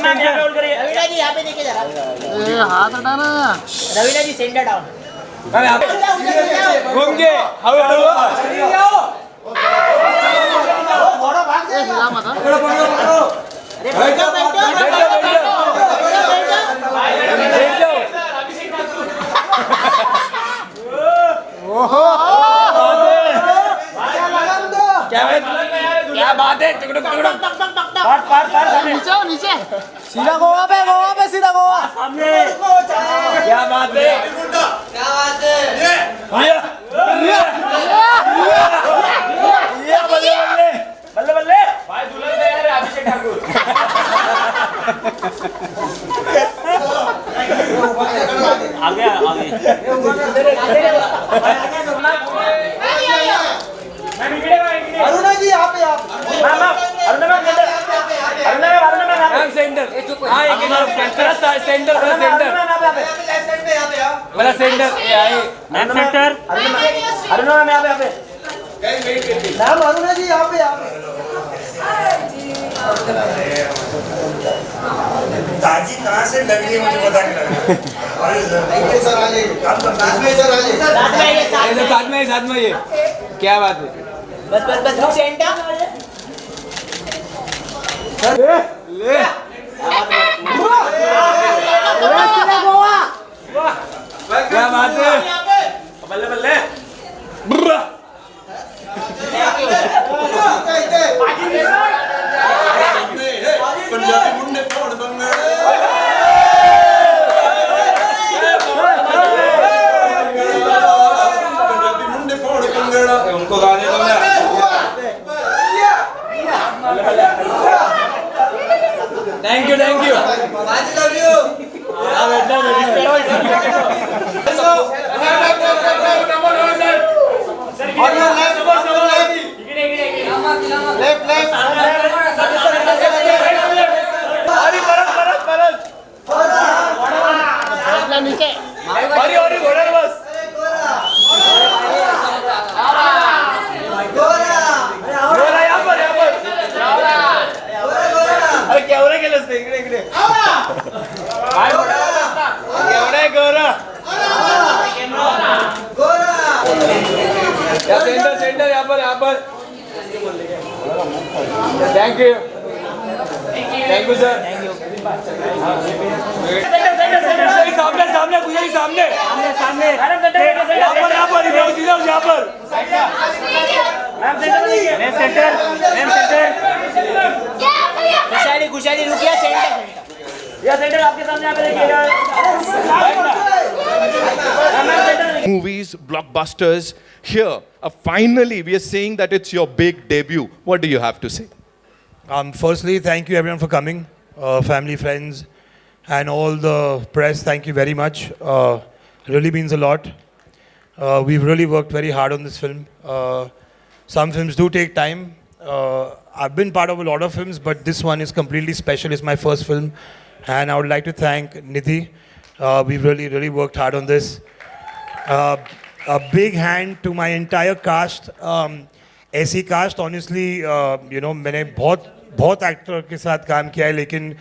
Ma'am यहाँ पे hold करिए। रवीना जी यहाँ पे देखिए जरा। हाथ हटाना। रवीना जी सेंटर डाउन। मैम यहाँ पे घूमके हवा हवा हिला मत। बैठ जाओ बैठ जाओ बैठ जाओ बैठ जाओ। क्या बात है टुकड़ुक टुकड़ुक पार पार पार नीचे आओ, नीचे। सीधा गोवा पे सीधा गोवा। सामने क्या बात है क्या बात है? ये बल्ले बल्ले बल्ले बल्ले भाई दुल्हन तैयार है अभिषेक ठाकुर आगे आगे मैम इकडे अरुणा जी यहाँ पे आप। मैम अरुणा मैम सेंटर हाँ एक सेंटर सेंटर वाला centre ma'am centre Aruna ma'am यहाँ पे मैम अरुणा जी यहाँ पे ताजी कहाँ से लग रही है मुझे पता नहीं लग रहा। सर आ जाइए। साथ में ये क्या बात है बस बस बस लोग सेंटर। ले क्या बात है बल्ले बल्ले बुर्रा पंजाबी मुंडे फोड़ दूंगा। पंजाबी मुंडे फोड़ दूंगा। उनको गाने दो ना थैंक यू लव यू। नीचे। अरे केवढे केलंस ते इकडे इकडे काय केवढे गोरा या सेंटर सेंटर यहाँ पर थैंक यू सर सामने सामने गुजरी सामने सामने यहाँ पर यहाँ पर मैम सेंटर खुशहाली खुशहाली रुकिए सेंटर। यह सेंटर आपके सामने यहाँ पे देखिएगा movies, blockbusters. Here, finally, we are saying that it's your big debut. What do you have to say? Firstly, thank you everyone for coming, family, friends, and all the press. Thank you very much. Really means a lot. We've really worked very hard on this film. Some films do take time. I've been part of a lot of films, but this one is completely special. It's my first film, and I would like to thank Nidhi. We've really worked hard on this. A big hand to my entire cast. ऐसी cast honestly मैंने बहुत actor के साथ काम किया है, लेकिन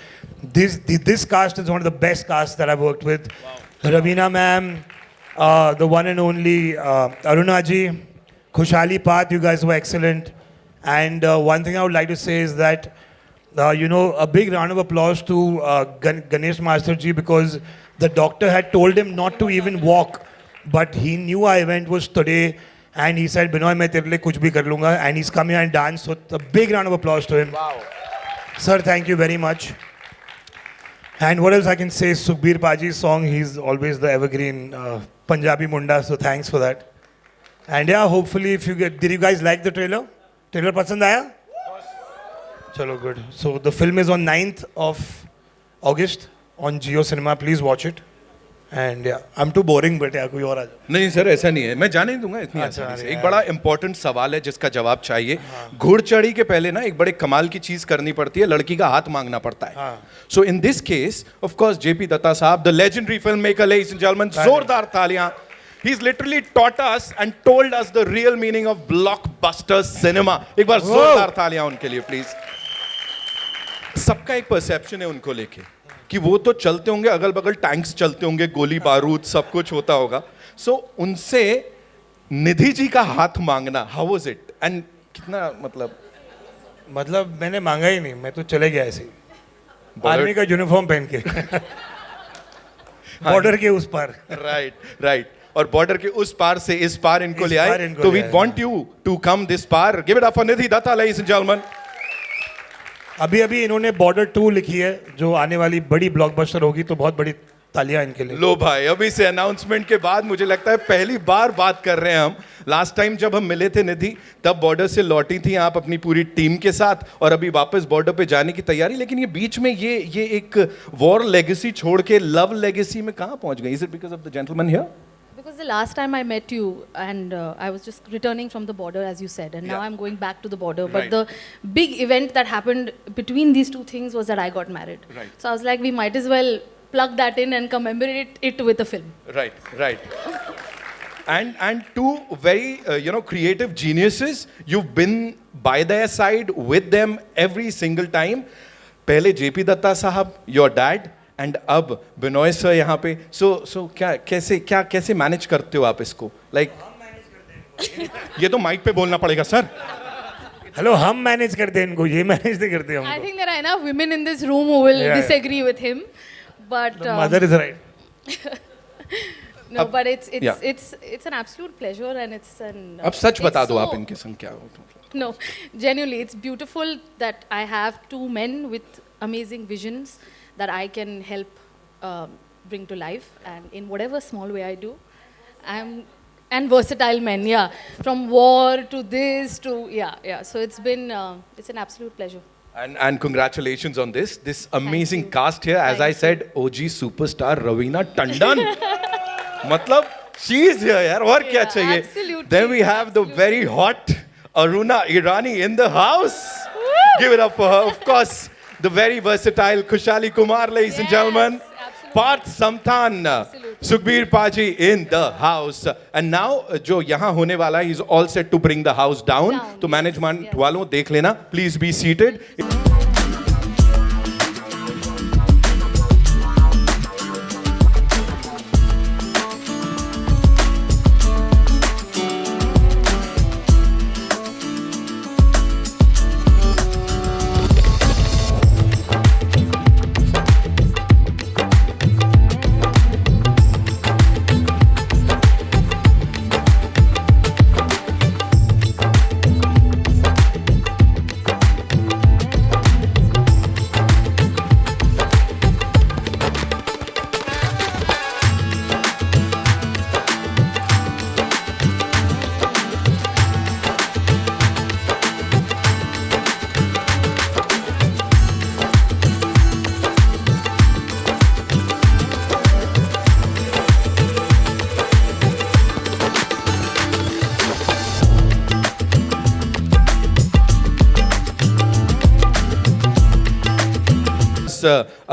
this cast is one of the best cast that I worked with. Raveena ma'am, the one and only Aruna ji, Khushali Path, you guys were excellent. And one thing I would like to say is that a big round of applause to Ganesh Master ji, because the doctor had told him not to even walk, but he knew our event was today. And he said, Binoy, मैं तेरे लिए कुछ भी कर लूँगा. And he's come here and danced. So a big round of applause to him. Wow. Sir, thank you very much. And what else I can say? Sukhbir Paji's song, he's always the evergreen Punjabi Munda. So thanks for that. And yeah, hopefully if you did you guys like the trailer? Trailer पसंद आया? Chalo, good. So the film is on 9th of August on Jio Cinema. Please watch it. And yeah, I'm too boring, but yeah, कोई और आ जाओ. नहीं sir, ऐसा नहीं है, मैं जाने ही दूंगा इतनी आसानी से. एक बड़ा इंपॉर्टेंट सवाल है जिसका जवाब चाहिए. घुड़चढ़ी के पहले ना एक बड़े कमाल की चीज करनी पड़ती है, लड़की का हाथ मांगना पड़ता है. So in this case of course JP Dutta sahab, the legendary film maker, ladies and gentleman, जोरदार तालियां. He's literally taught us and told us the real meaning of blockbuster cinema. एक बार जोरदार तालियां उनके लिए प्लीज. सबका एक परसेप्शन है उनको लेके कि वो तो चलते होंगे, अगल बगल टैंक्स चलते होंगे, गोली बारूद सब कुछ होता होगा. सो उनसे निधि जी का हाथ मांगना, हाउ वाज इट एंड कितना मतलब मैंने मांगा ही नहीं, मैं तो चले गया ऐसे ही आर्मी का यूनिफॉर्म पहन के बॉर्डर के उस पार. राइट और बॉर्डर के उस पार से इस पार इनको इस ले पार आए. इनको तो ले वी आए, want you to come this पार. Give it up for Nidhi Dutta ladies and gentleman. अभी इन्होंने बॉर्डर 2 लिखी है जो आने वाली बड़ी ब्लॉकबस्टर होगी, तो बहुत बड़ी तालियां इनके लिए. लो भाई, अभी से अनाउंसमेंट के बाद मुझे लगता है पहली बार बात कर रहे हैं हम. लास्ट टाइम जब हम मिले थे निधि, तब बॉर्डर से लौटी थी आप अपनी पूरी टीम के साथ और अभी वापस बॉर्डर पे जाने की तैयारी. लेकिन ये बीच में ये एक वॉर लेगेसी छोड़ के लव लेगेसी में कहाँ पहुंच गई? Is it because of the gentleman here? Because the last time I met you and I was just returning from the border as you said, and now I'm going back to the border. Right. But the big event that happened between these two things was that I got married. Right. So I was like, we might as well plug that in and commemorate it with a film. Right. And two very creative geniuses. You've been by their side with them every single time. पहले JP Dutta साहब, your dad, and अब Binoy sir यहाँ पे. So कैसे manage करते हो आप इसको? ये तो माइक पे बोलना पड़ेगा सर. हेलो, हम मैनेज करते हैं इनको, ये मैनेज नहीं करते हम. I think there are enough women in this room who will Yeah. disagree with him. But mother is right. no, but it's Yeah. it's an absolute pleasure and it's an. अब सच बता it's दो so- आप इनके संग क्या हो. No, genuinely, it's beautiful that I have two men with amazing visions that I can help bring to life, and in whatever small way I do, and versatile men, yeah, from war to this to yeah. So it's been it's an absolute pleasure. And congratulations on this amazing you. cast here. As Thank I said, OG superstar Raveena Tandon. मतलब she is here यार, और क्या Yeah, चाहिए? absolutely, Then we have the very hot Aruna Irani in the house. Give it up for her, of course. The very versatile Khushali Kumar, ladies and Yes, gentlemen. absolutely. Parth Samthan, Absolutely. Sukhbir Paji in the house. And now जो यहाँ होने वाला है, he's all set to bring the house down. Down, तो yes, management yes. वालों देख लेना. Please be seated.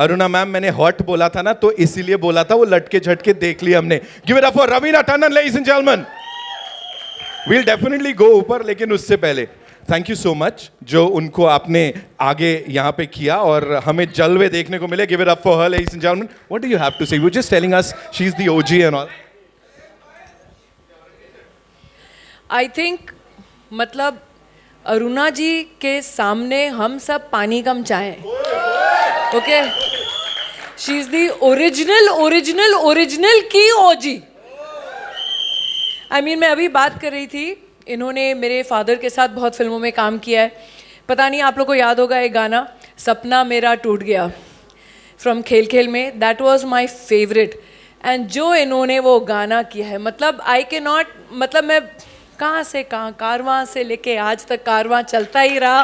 Aruna ma'am, मैंने हॉट बोला था ना, तो इसीलिए बोला था, वो लटके झटके देख लिया हमने. Give it up for Raveena Tandon, ladies and gentleman. We'll definitely go ऊपर, लेकिन उससे पहले थैंक यू सो मच जो उनको आपने आगे यहाँ पे किया और हमें जलवे देखने को मिले. Give it up for her, ladies and gentleman. What do you have to say? You just telling us she is the OG and all. I think मतलब अरुणा जी के सामने हम सब पानी कम चाहें. Okay, she is the original की ओजी. I mean मैं अभी बात कर रही थी, इन्होंने मेरे फादर के साथ बहुत फिल्मों में काम किया है. पता नहीं आप लोग को याद होगा एक गाना, सपना मेरा टूट गया, फ्रॉम खेल खेल में. That was my favourite. And जो इन्होंने वो गाना किया है, मतलब आई के नॉट, मतलब मैं कहाँ से कहाँ, कारवां से लेके आज तक कारवां चलता ही रहा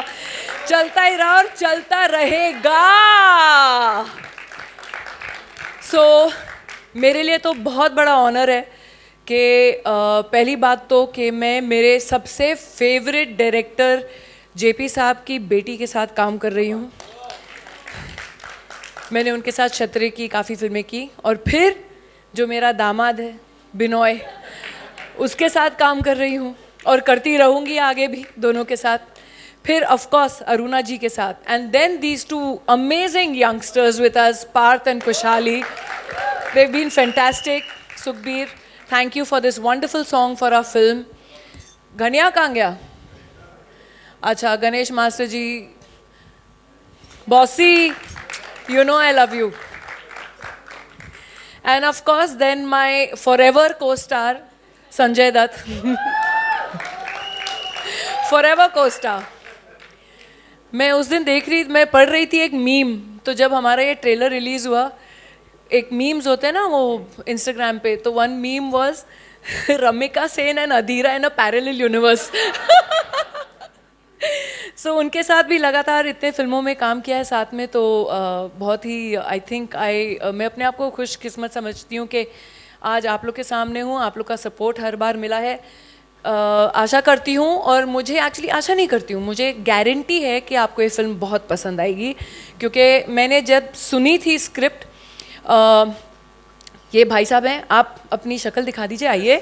और चलता रहेगा. सो मेरे लिए तो बहुत बड़ा ऑनर है कि पहली बात तो कि मैं मेरे सबसे फेवरेट डायरेक्टर जेपी साहब की बेटी के साथ काम कर रही हूँ. मैंने उनके साथ छतरे की काफ़ी फिल्में की, और फिर जो मेरा दामाद है बिनोय, उसके साथ काम कर रही हूँ और करती रहूँगी आगे भी दोनों के साथ. फिर ऑफ कोर्स अरुणा जी के साथ, and then these two amazing youngsters with us, Parth and Khushali. They've been fantastic. Sukhbir, thank you for this wonderful song for our film. Ghania कहाँ गया? अच्छा, Ganesh master ji, bossy, you know I love you. And of course, then my forever co-star, Sanjay Dutt. Forever co-star. मैं उस दिन मैं पढ़ रही थी एक मीम, तो जब हमारा ये ट्रेलर रिलीज हुआ, एक मीम्स होते हैं ना वो इंस्टाग्राम पे, तो one meme was Ramika Sen and Adhira in a parallel universe. So उनके साथ भी लगातार इतने फिल्मों में काम किया है साथ में, तो बहुत ही आई थिंक मैं अपने आप को खुशकिस्मत समझती हूँ कि आज आप लोग के सामने हूँ. आप लोग का सपोर्ट हर बार मिला है. आशा करती हूँ, और मुझे एक्चुअली आशा नहीं करती हूँ, मुझे गारंटी है कि आपको ये फिल्म बहुत पसंद आएगी, क्योंकि मैंने जब सुनी थी स्क्रिप्ट, ये भाई साहब हैं, आप अपनी शक्ल दिखा दीजिए, आइए.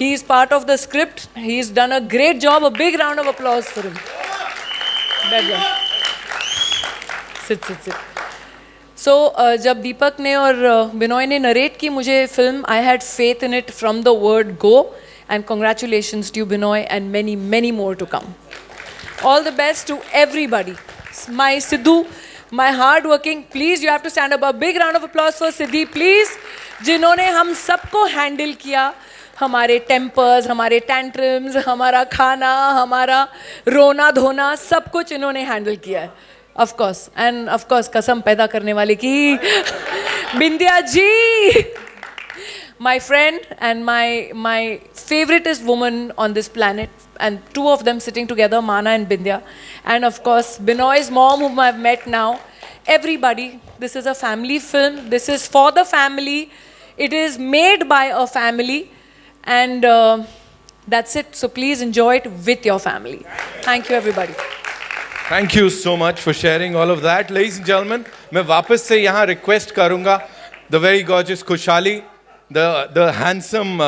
He is part of the script, he is done a great job. A big round of applause for him. बैठ जाओ, सिट सिट सिट. सो जब दीपक ने और बिनॉय ने नरेट की मुझे film, I had faith in it from the word go, and congratulations to Binoy and many many more to come. All the best to everybody. My Sidhu, my hard working, please you have to stand up. A big round of applause for Siddhi please, जिन्होंने हम सबको handle किया, हमारे tempers, हमारे tantrums, हमारा खाना, हमारा रोना धोना, सब कुछ इन्होंने हैंडल किया है. Of course, and of course कसम पैदा करने वाले की बिंदिया जी, my friend and my favoriteest woman on this planet, and two of them sitting together, Mana and Bindya, and of course Binoy's mom, whom I've met now. Everybody, this is a family film, this is for the family, it is made by a family, and that's it. So please enjoy it with your family. Thank you everybody. Thank you so much for sharing all of that. Ladies and gentlemen, मैं वापस से यहाँ request करूँगा the very gorgeous Khushali, the handsome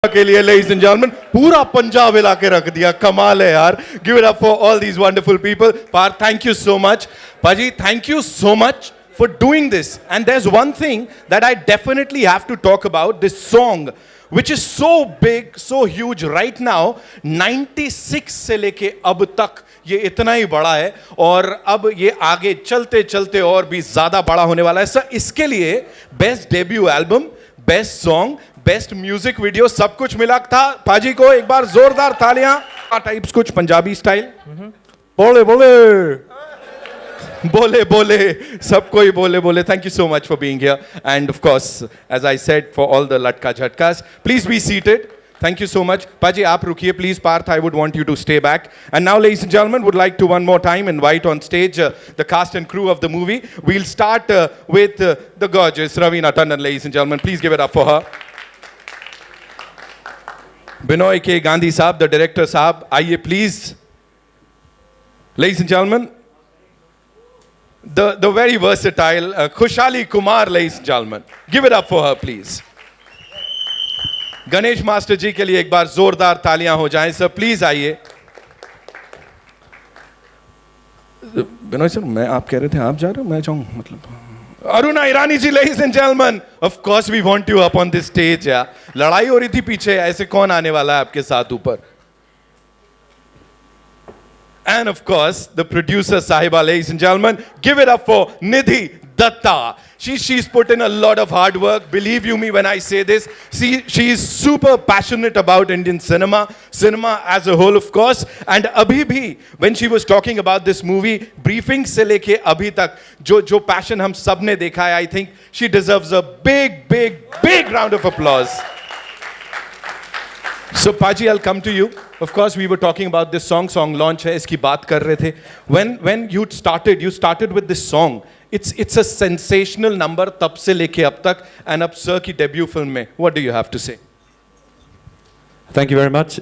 के लिए. Ladies and gentlemen, पूरा पंजाब हिला के रख दिया. कमाल है यार. Give it up for all these wonderful people. Parth, thank you so much. Paji, thank you so much for doing this. And there's one thing that I definitely have to talk about. This song, which is so big, so huge right now. 96 से लेके अब तक ये इतना ही बड़ा है, और अब ये आगे चलते चलते और भी ज्यादा बड़ा होने वाला है. सर, इसके लिए best debut album, best song, best music video, सब कुछ मिला था. पाजी को एक बार जोरदार तालियां. टाइप्स कुछ पंजाबी स्टाइल, बोले बोले बोले बोले, सब कोई बोले बोले. Thank you so much for being here, and of course as I said for all the लटका झटकास, please be seated. Thank you so much. Paji, aap rukiye please. Parth, I would want you to stay back. And now, ladies and gentlemen, would like to one more time invite on stage the cast and crew of the movie. We'll start with the gorgeous Raveena Tandon, ladies and gentlemen. Please give it up for her. Binoy K. Gandhi Saab, the director Saab. Aiye please. Ladies and gentlemen, the very versatile Khushali Kumar, ladies and gentlemen. Give it up for her, please. Ganesh master ji के लिए एक बार जोरदार तालियां हो जाएं. Sir please आइए. Binoy sir, मैं आप कह रहे थे आप जा रहे हो, मैं जाऊं मतलब. Aruna Irani ji, ladies and gentleman, of course we want you up on this stage. यार लड़ाई हो रही थी पीछे, ऐसे कौन आने वाला है आपके साथ ऊपर. And of course, the producer Sahiba, ladies and gentlemen, give it up for Nidhi Datta. She's put in a lot of hard work. Believe you me when I say this. She is super passionate about Indian cinema as a whole, of course. And abhi bhi, when she was talking about this movie, briefing se leke abhi tak, jo passion hum sab ne dekha hai, I think she deserves a big round of applause. So Paji, I'll come to you. Of course, we were talking about this song launch hai, iski baat kar rahe the. When you started with this song. It's a sensational number tab se leke ab tak, and ab sir ki debut film mein. What do you have to say? Thank you very much.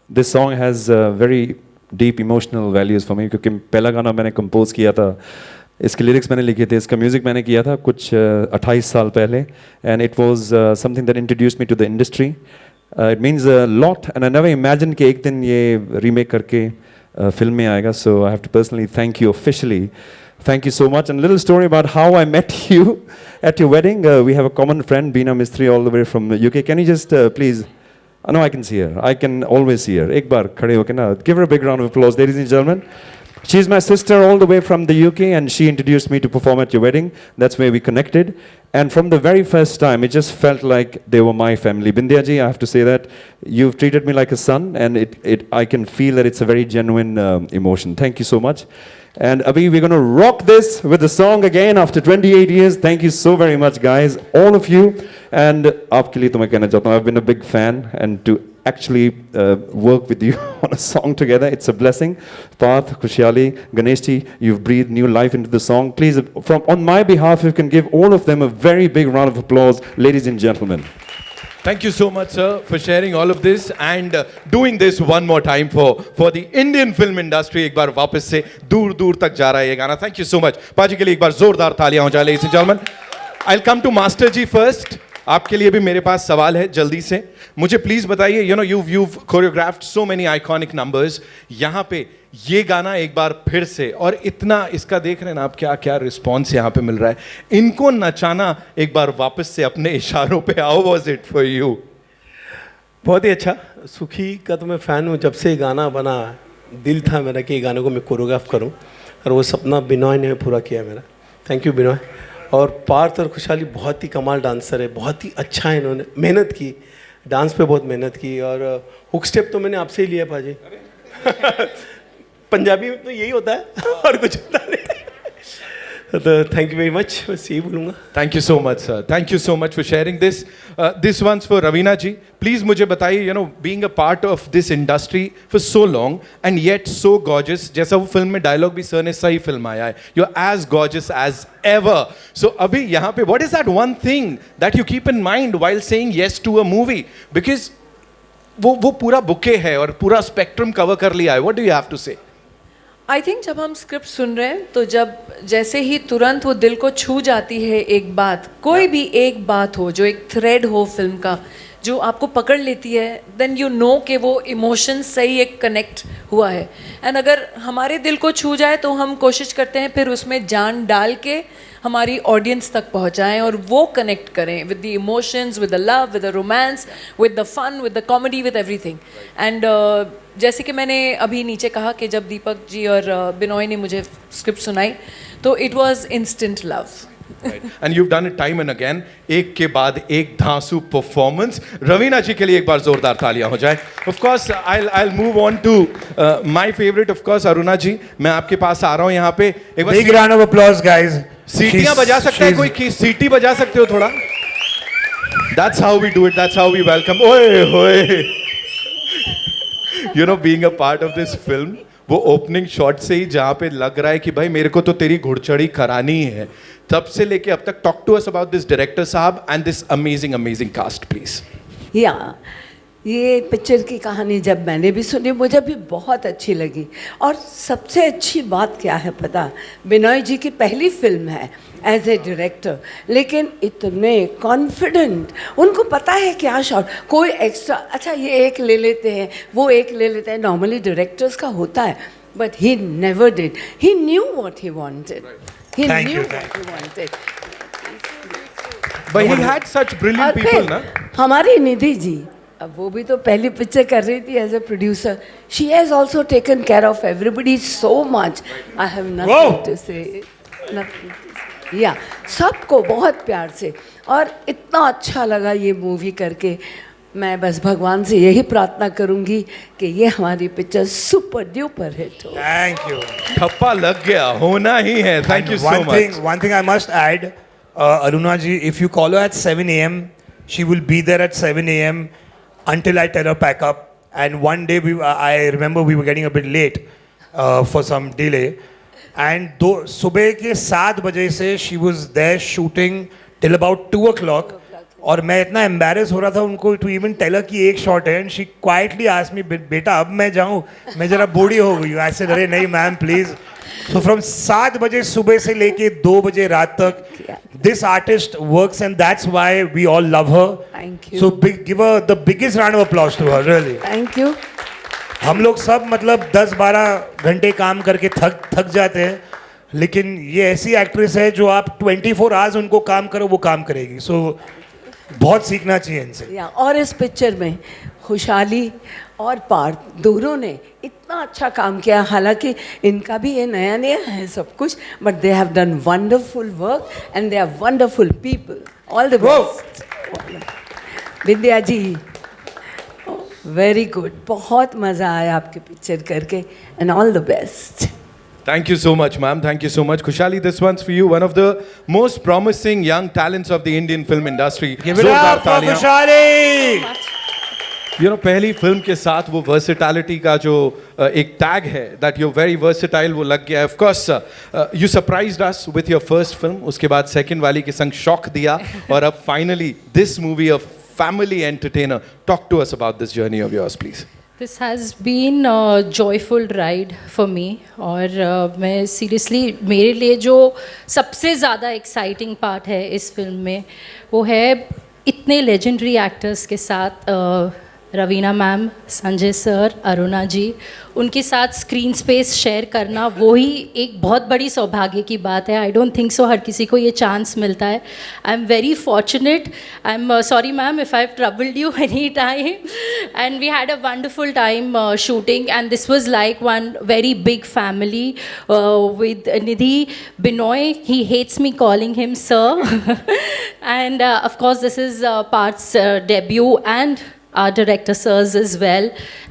This song has very deep emotional values for me क्योंकि पहला गाना मैंने compose किया था, इसके lyrics मैंने लिखे थे, इसका music मैंने किया था कुछ 28 साल पहले, and it was something that introduced me to the industry. It means a lot, and I never imagined कि एक दिन ये remake करके film में आएगा. So I have to personally thank you officially. Thank you so much. And a little story about how I met you at your wedding. We have a common friend, Beena Mistry, all the way from the UK. Can you just please? No, I can see her. I can always see her. Ek baar khade hoke na. Give her a big round of applause, ladies and gentlemen. She's my sister all the way from the UK, and she introduced me to perform at your wedding. That's where we connected. And from the very first time, it just felt like they were my family. Bindya ji, I have to say that you've treated me like a son, and I can feel that it's a very genuine emotion. Thank you so much. And Abhi, we're going to rock this with the song again after 28 years. Thank you so very much, guys, all of you. And aapke liye to main kehna chahta hu, I've been a big fan, and to actually work with you on a song together, it's a blessing. Parth, Khushyali, Ganesh ji, you've breathed new life into the song. Please, on my behalf, you can give all of them a very big round of applause, ladies and gentlemen. Thank you so much, sir, for sharing all of this and doing this one more time for the Indian film industry. एक बार वापस से दूर तक जा रहा है ये गाना. Thank you so much. पाजी के लिए एक बार जोरदार तालियां हो जाए, ladies and gentlemen. I'll come to Master ji first. आपके लिए भी मेरे पास सवाल है जल्दी से. मुझे प्लीज बताइए, you know, you've choreographed so many iconic numbers. यहाँ पे ये गाना एक बार फिर से, और इतना इसका देख रहे हैं ना आप, क्या रिस्पॉन्स यहाँ पे मिल रहा है. इनको नचाना एक बार वापस से अपने इशारों पे. How was it for you? बहुत ही अच्छा. सुखी का तो मैं फ़ैन हूँ. जब से ये गाना बना, दिल था मेरा कि ये गाने को मैं कोरियोग्राफ करूँ, और वो सपना बिनॉय ने पूरा किया मेरा. Thank you Binoy. और पार्थ और खुशहाली बहुत ही कमाल डांसर है, बहुत ही अच्छा है. इन्होंने मेहनत की, डांस पे बहुत मेहनत की, और हुक स्टेप तो मैंने आपसे ही लिया पाजी. पंजाबी में तो यही होता है और कुछ होता नहीं. तो थैंक यू वेरी मच, बस यही बोलूँगा. Thank you so much sir. Thank you so much for sharing this. This one's for Raveena ji. Please मुझे बताइए, you know, being a part of this industry for so long and yet so gorgeous, जैसा वो film में dialogue भी sir ने सही film आया है, you are as gorgeous as ever. So अभी यहाँ पे what is that one thing that you keep in mind while saying yes to a movie? Because वो पूरा बुके है और पूरा स्पेक्ट्रम कवर कर लिया है. What do you have to say? I think जब हम स्क्रिप्ट सुन रहे हैं तो जब जैसे ही तुरंत वो दिल को छू जाती है एक बात, कोई भी एक बात हो जो एक थ्रेड हो फिल्म का, जो आपको पकड़ लेती है, देन यू नो कि वो इमोशन सही एक कनेक्ट हुआ है. एंड अगर हमारे दिल को छू जाए तो हम कोशिश करते हैं फिर उसमें जान डाल के हमारी ऑडियंस तक पहुंचाएं और वो कनेक्ट करें with the emotions, with the love, with the romance, with the fun, with the comedy, with everything. And जैसे कि मैंने अभी नीचे कहा कि जब दीपक जी और बिनॉय ने मुझे स्क्रिप्ट सुनाई तो it was instant love. And you've done it time and again. एक के बाद एक धांसू परफॉर्मेंस. रवीना जी के लिए एक बार जोरदार तालियां हो जाए. Of course, I'll move on to my favorite, of course, Aruna जी. मैं आपके पास आ रहा हूँ यहाँ पे. एक Big round of applause, guys. सीटियां बजा सकता है कोई? सीटी बजा सकते हो थोड़ा? That's how we do it. That's how we welcome. ओए होए. You know, being a part of this film, वो ओपनिंग शॉट से ही जहाँ पे लग रहा है कि भाई मेरे को तो तेरी घुड़चढ़ी करानी है, तब से लेके अब तक. Talk to us about this director साहब and this amazing cast please. ये पिक्चर की कहानी जब मैंने भी सुनी मुझे भी बहुत अच्छी लगी. और सबसे अच्छी बात क्या है पता, बिनॉय जी की पहली फिल्म है एज ए डायरेक्टर, लेकिन इतने कॉन्फिडेंट, उनको पता है क्या शॉट, कोई एक्स्ट्रा, अच्छा ये एक ले लेते हैं, वो एक ले लेते हैं, नॉर्मली डायरेक्टर्स का होता है, but he never did. He knew what he wanted. He knew what he wanted. But he had such brilliant people, ना? हमारी निधि जी अब वो भी तो पहली पिक्चर कर रही थी as a producer. She has also taken care of everybody so much. I have nothing to say. या सबको बहुत प्यार से. और इतना अच्छा लगा ये मूवी करके. मैं बस भगवान से यही प्रार्थना करूंगी कि ये हमारी पिक्चर सुपर ड्यूपर हिट हो. Thank you. ठप्पा लग गया, होना ही है. Thank you so much. One thing I must add, Aruna ji, if you call her at 7 a.m., she will be there at 7 a.m. until I tell her pack up. And one day I remember we were getting a bit late for some delay. And सुबह के 7 बजे से she was there shooting till about 2 o'clock. और मैं इतना embarrass हो रहा था उनको टू इवन टेल कि एक शॉट है. And she quietly asked me, बेटा अब मैं जाऊँ, मैं जरा बूढ़ी हो गई हूँ. ऐसे अरे नहीं मैम प्लीज. सो फ्रॉम 7 बजे सुबह से लेके 2 बजे रात तक this artist works and that's why we all love her. Thank you. So give her the biggest round of applause to her. Really thank you. हम लोग सब मतलब 10-12 घंटे काम करके थक जाते हैं, लेकिन ये ऐसी एक्ट्रेस है जो आप 24 आवर्स उनको काम करो वो काम करेगी. सो बहुत सीखना चाहिए इनसे. और इस पिक्चर में खुशहाली और पार्थ दोनों ने इतना अच्छा काम किया. हालांकि इनका भी ये नया नया है सब कुछ, but they have done wonderful work and they are wonderful people. All the best. Vidya ji very good. बहुत मज़ा आया आपकी पिक्चर करके and all the best. Thank you so much, ma'am. Thank you so much. Khushali, this one's for you. One of the most promising young talents of the Indian film industry. Give it up for Khushali. You know, पहली film के साथ वो versatility का जो एक tag है, that you're very versatile, वो लग गया है. Of course, you surprised us with your first film. उसके बाद second वाली के संग shock दिया, और अब finally this movie, a family entertainer. Talk to us about this journey of yours, please. This has been a joyful ride for me. और मैं सीरियसली, मेरे लिए जो सबसे ज़्यादा एक्साइटिंग पार्ट है इस फिल्म में वो है इतने लेजेंडरी एक्टर्स के साथ रवीना मैम, संजय सर, अरुणा जी, उनके साथ स्क्रीन स्पेस शेयर करना वो ही एक बहुत बड़ी सौभाग्य की बात है. आई डोंट थिंक सो हर किसी को ये चांस मिलता है. I am very fortunate. I am sorry ma'am if I have troubled you any time. And we had a wonderful time shooting and this was like one very big family with Nidhi Binoy. He hates me calling him sir. And of course this is Parth's debut and our director sirs as well,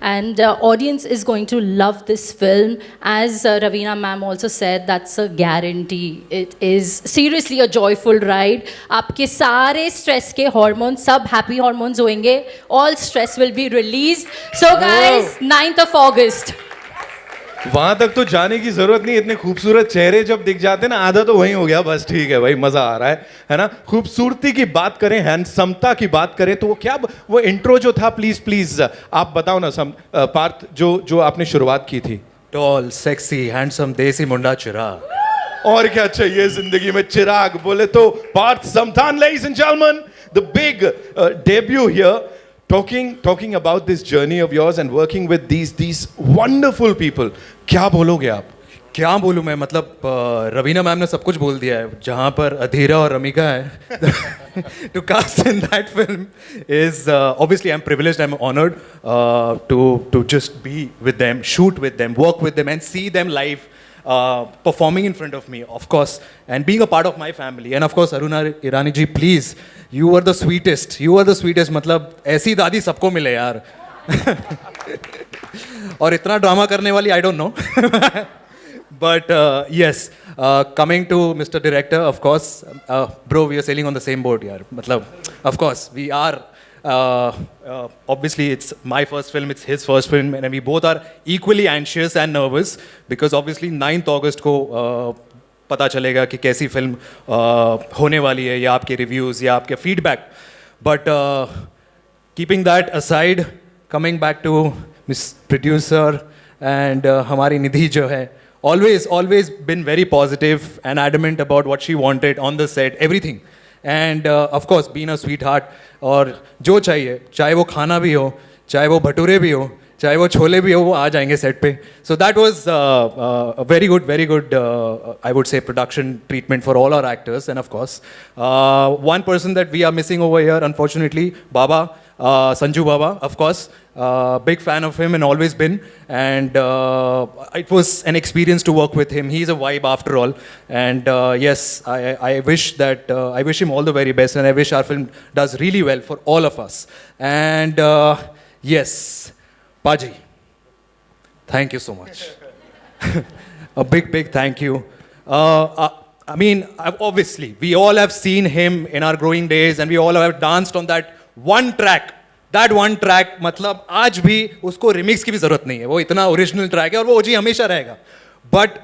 and audience is going to love this film. As Raveena ma'am also said, that's a guarantee. It is seriously a joyful ride. आपके सारे stress के hormones सब happy hormones होंगे. All stress will be released. So guys, 9th of August. वहां तक तो जाने की जरूरत नहीं. इतने खूबसूरत चेहरे जब दिख जाते ना, आधा तो वहीं हो गया. बस ठीक है भाई, मजा आ रहा है ना. खूबसूरती की बात करें, हैंडसमता की बात करें, तो वो क्या, वो इंट्रो जो था, प्लीज आप बताओ ना. पार्थ, जो आपने शुरुआत की थी. टॉल, सेक्सी, हैंडसम, देसी मुंडा, चिराग. और क्या चाहिए जिंदगी में. चिराग बोले तो Partha Samthaan. Ladies and gentlemen, the big debut here. Talking about this journey of yours and working with these wonderful people. क्या बोलोगे आप? क्या बोलूँ मैं, मतलब रवीना मैम ने सब कुछ बोल दिया है. जहाँ पर अधीरा और रमिका है to cast in that film is obviously I'm privileged, I'm honored to just be with them, shoot with them, work with them and see them live performing in front of me, of course, and being a part of my family. And of course Aruna Irani ji, please, you were the sweetest. मतलब ऐसी दादी सबको मिले यार. और इतना drama करने वाली, I don't know. But yes, coming to Mr. Director, of course, bro, we are sailing on the same boat yaar. मतलब, of course, we are. Obviously, it's my first film, it's his first film, and we both are equally anxious and nervous because obviously 9th August को पता चलेगा कि कैसी film होने वाली है, या आपके रिव्यूज़ या आपके feedback. But keeping that aside, coming back to Miss Producer and हमारी निधि जो है, always been very positive and adamant about what she wanted on the set, everything. And of course, being a sweetheart, और जो चाहिए, चाहे वो खाना भी हो, चाहे वो भटूरे भी हो, चाहे वो छोले भी हो, वो आ जाएंगे सेट पे. So that was a very good I would say production treatment for all our actors. And of course, one person that we are missing over here, unfortunately, Baba. Sanju Baba, of course. Big fan of him and always been. And it was an experience to work with him. He's a vibe after all. And yes, I wish that I wish him all the very best, and I wish our film does really well for all of us. And yes, Paji, thank you so much. A big thank you. I mean, obviously, we all have seen him in our growing days, and we all have danced on that one track. That one track, मतलब आज भी उसको remix की भी ज़रूरत नहीं है. वो इतना original track है और वो OG हमेशा रहेगा. But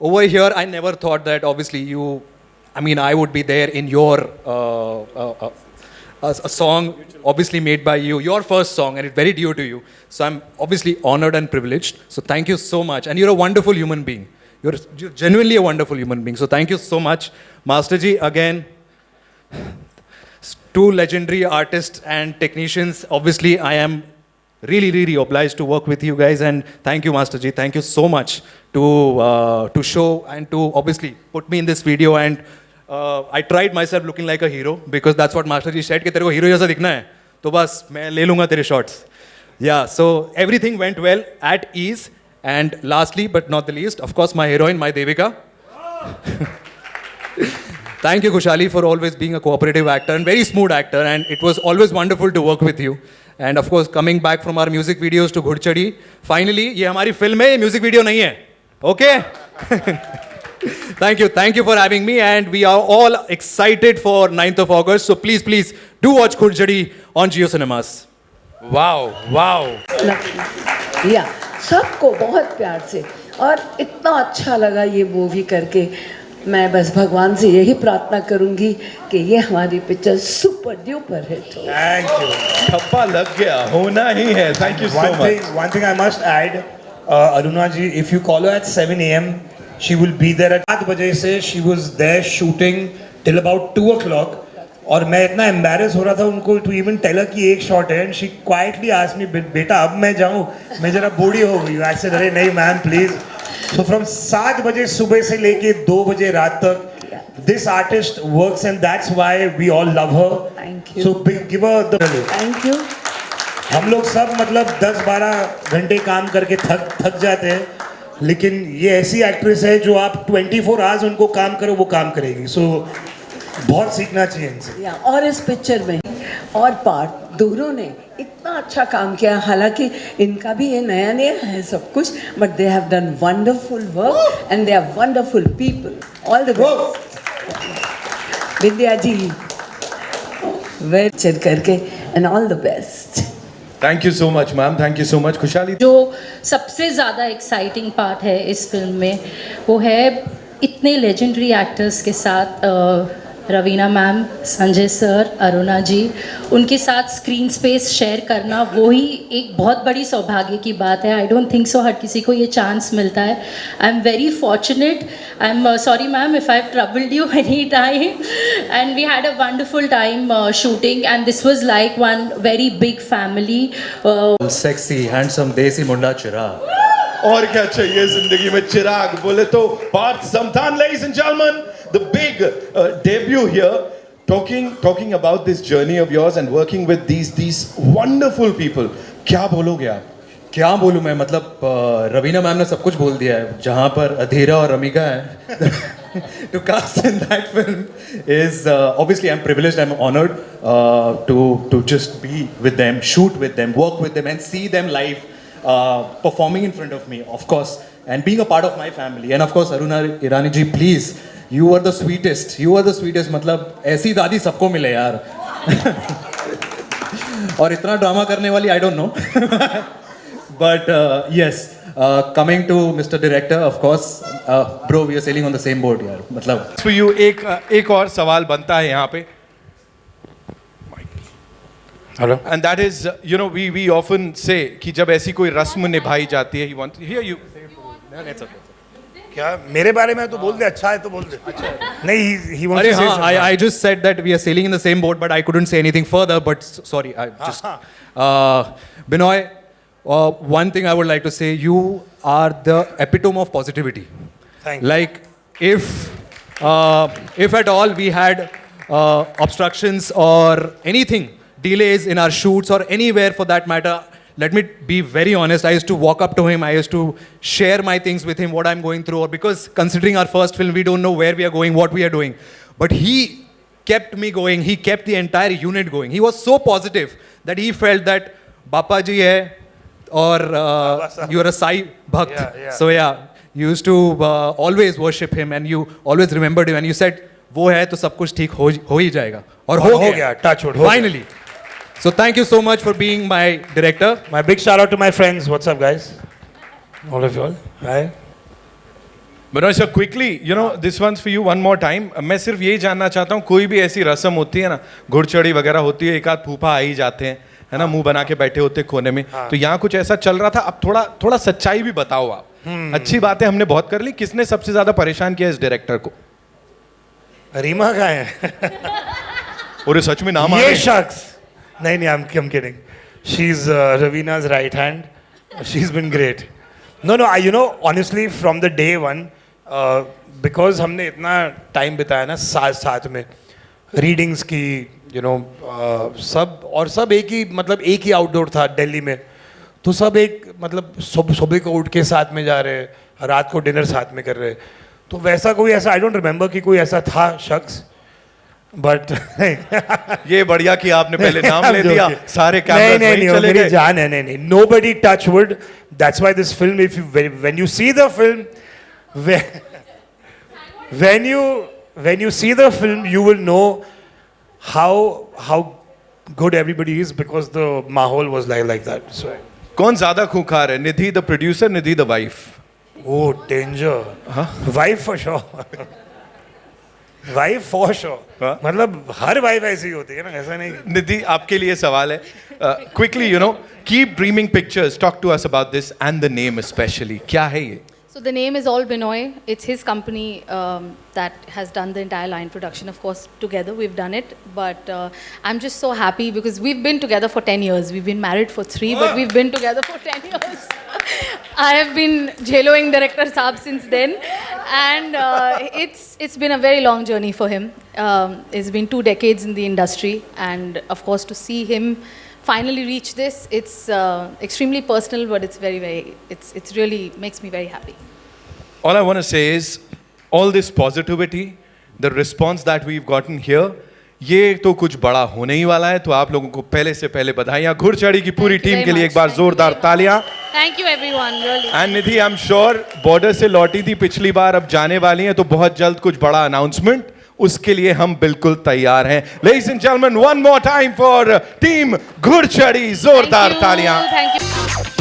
over here, I never thought that obviously you, I mean, I would be there in your a song obviously made by you, your first song, and it's very dear to you. So I'm obviously honored and privileged. So thank you so much. And you're a wonderful human being. You're genuinely a wonderful human being. So thank you so much. Master Ji, again, two legendary artists and technicians. Obviously, I am really obliged to work with you guys. And thank you, Master Ji. Thank you so much to show and to obviously put me in this video. And I tried myself looking like a hero because that's what Master Ji said कि तेरे को hero जैसा दिखना है तो बस मैं ले लूँगा तेरे shots. Yeah, so everything went well at ease. And lastly, but not the least, of course, my heroine, my Devika. Thank you, Khushali, for always being a cooperative actor and very smooth actor. And it was always wonderful to work with you. And of course, coming back from our music videos to Ghudchadi, finally, ये हमारी film है, ये music video नहीं है. Okay? Thank you for having me. And we are all excited for 9th of August. So please do watch Ghudchadi on Jio Cinemas. Wow. या सबको बहुत प्यार से और इतना अच्छा लगा ये मूवी करके. मैं बस भगवान से यही प्रार्थना करूंगी कि ये हमारी पिक्चर सुपर ड्यूपर हिट हो. Thank you. ठप्पा लग गया, होना ही है. Thank you so much. One thing I must add, Aruna ji, if you call her at 7 a.m., she will be there at 7 बजे से. She was there shooting till about 2 o'clock. और मैं इतना embarrassed हो रहा था उनको to even tell her कि एक shot है. And she quietly asked me, बेटा अब मैं जाऊँ, मैं जरा बूढ़ी हो गई. I said, अरे नहीं ma'am, please. So from 7 बजे सुबह से लेके 2 बजे रात तक, this artist works and that's why we all love her. Thank you. So give her the. Thank you. हम लोग सब मतलब 10-12 घंटे काम करके थक जाते हैं, लेकिन ये ऐसी एक्ट्रेस है जो आप 24 आवर्स उनको काम करो वो काम करेगी. So बहुत सीखना चाहिए इनसे. और इस पिक्चर में और पार्ट दोनों ने इतना अच्छा काम किया. हालांकि इनका भी ये नया है सब कुछ, but they have done wonderful work and they are wonderful people. All the best Vidya ji, very करके and all the best. Thank you so much, ma'am. Thank you so much, Khushali. जो सबसे ज़्यादा एक्साइटिंग पार्ट है इस film में वो है इतने लेजेंडरी एक्टर्स के साथ रवीना मैम, संजय सर, अरुणा जी, उनके साथ स्क्रीन स्पेस शेयर करना वो ही एक बहुत बड़ी सौभाग्य की बात है. आई डोंट थिंक सो हर किसी को ये चांस मिलता है. I am very fortunate. I am sorry ma'am if I have troubled you any time. And we had a wonderful time shooting and this was like one very big family. Sexy, handsome, desi munda Chirag. और क्या चाहिए जिंदगी में चिराग बोले तो Parth Samthan, ladies and gentlemen, the big debut here, talking about this journey of yours and working with these wonderful people. क्या बोलोगे आप? क्या बोलूँ मैं, मतलब रवीना मैम ने सब कुछ बोल दिया है. जहाँ पर अधीरा और रमिका है to cast in that film is obviously I'm privileged, I'm honored to just be with them, shoot with them, work with them and see them live performing in front of me, of course, and being a part of my family. And of course Aruna Irani ji, please, you are the sweetest, मतलब ऐसी दादी सबको मिले यार. और इतना drama करने वाली I don't know. But yes, coming to Mr. Director, of course, bro, we are sailing on the same boat यार. मतलब For you एक और सवाल बनता है यहाँ पे. Hello. And that is, you know, we often say कि जब ऐसी कोई रस्म निभाई जाती है, he wants here you. क्या मेरे बारे में तो बोल दे, अच्छा है तो बोल दे. नहीं, he wants to say something. I just said that we are sailing in the same boat, but I couldn't say anything further. But sorry, I just Binoy, one thing I would like to say, you are the epitome of positivity. Thank you. Like if at all we had obstructions or anything delays in our shoots or anywhere for that matter, let me be very honest, I used to walk up to him, I used to share my things with him, what I'm going through, or because considering our first film, we don't know where we are going, what we are doing. But he kept me going, he kept the entire unit going. He was so positive that he felt that Bapa ji hai or you're a Sai Bhakt. Yeah. So yeah, you used to always worship him and you always remembered him and you said, वो है तो सब कुछ ठीक हो ही जाएगा. और हो गया. Touch wood. Finally. So thank you so much for being my director. My big shout out to my friends. What's up, guys? All of you all. Hi. Binoy sir, quickly, you know, this one's for you one more time. मैं सिर्फ यही जानना चाहता हूँ, कोई भी ऐसी रस्म होती है ना, घुड़चढ़ी वगैरह होती है, एक आध फूफा आ ही जाते हैं, है ना, मुंह बना के बैठे होते कोने में. तो यहाँ कुछ ऐसा चल रहा था. अब थोड़ा सच्चाई भी बताओ आप. अच्छी बातें हमने बहुत कर ली. किसने सबसे ज्यादा परेशान किया इस डायरेक्टर को? रीमा कहाँ है? और सच में नाम ये शख्स नहीं, I'm kidding. She's Ravina's right hand. She's been great. No, you know, honestly, from the day one, because हमने इतना टाइम बिताया ना साथ में, रीडिंग्स की, you know, सब एक ही, मतलब एक ही आउटडोर था दिल्ली में, तो सब एक, मतलब सुबह को उठ के साथ में जा रहे, रात को डिनर साथ में कर रहे, तो वैसा कोई ऐसा, आई डोंट रिमेंबर कि कोई ऐसा था शख्स. बट ये बढ़िया कि आपने पहले नाम ले दिया, सारे कैमरास वहीं चले गए. जान है, नहीं, nobody touch wood. That's why this film, when you see the film, when you see the film, you will know how good everybody is, because the mahol was like that. So कौन ज्यादा खूंखार है, निधि the producer, Nidhi the wife? Oh, danger. Wife for sure. Wife for sure. मतलब हर wife ऐसी होती है ना, ऐसा नहीं. निधि, आपके लिए सवाल है. Quickly, you know, keep dreaming pictures. Talk to us about this and the name specially. क्या है ये? So the name is All Binoy. It's his company that has done the entire line production. Of course, together we've done it. But I'm just so happy because we've been together for 10 years. We've been married for 3, but we've been together for 10 years. I have been jailoing director Saab since then. And it's been a very long journey for him. It's been 2 decades in the industry. And of course, to see him finally reach this, it's extremely personal, but it's it's really makes me very happy. All I want to say is, all this positivity, the response that we've gotten here, ये तो कुछ बड़ा होने ही वाला है. तो आप लोगों को पहले से पहले बधाइयाँ. घुड़चढ़ी की पूरी टीम के लिए एक बार जोरदार तालियां. Thank you everyone, really. And Nidhi, I'm sure border से लौटी थी पिछली बार, अब जाने वाली हैं, तो बहुत जल्द कुछ बड़ा अनाउंसमेंट, उसके लिए हम बिल्कुल तैयार हैं. Ladies and gentlemen, one more time for team घुड़चढ़ी. जोरदार तालियां. Thank you.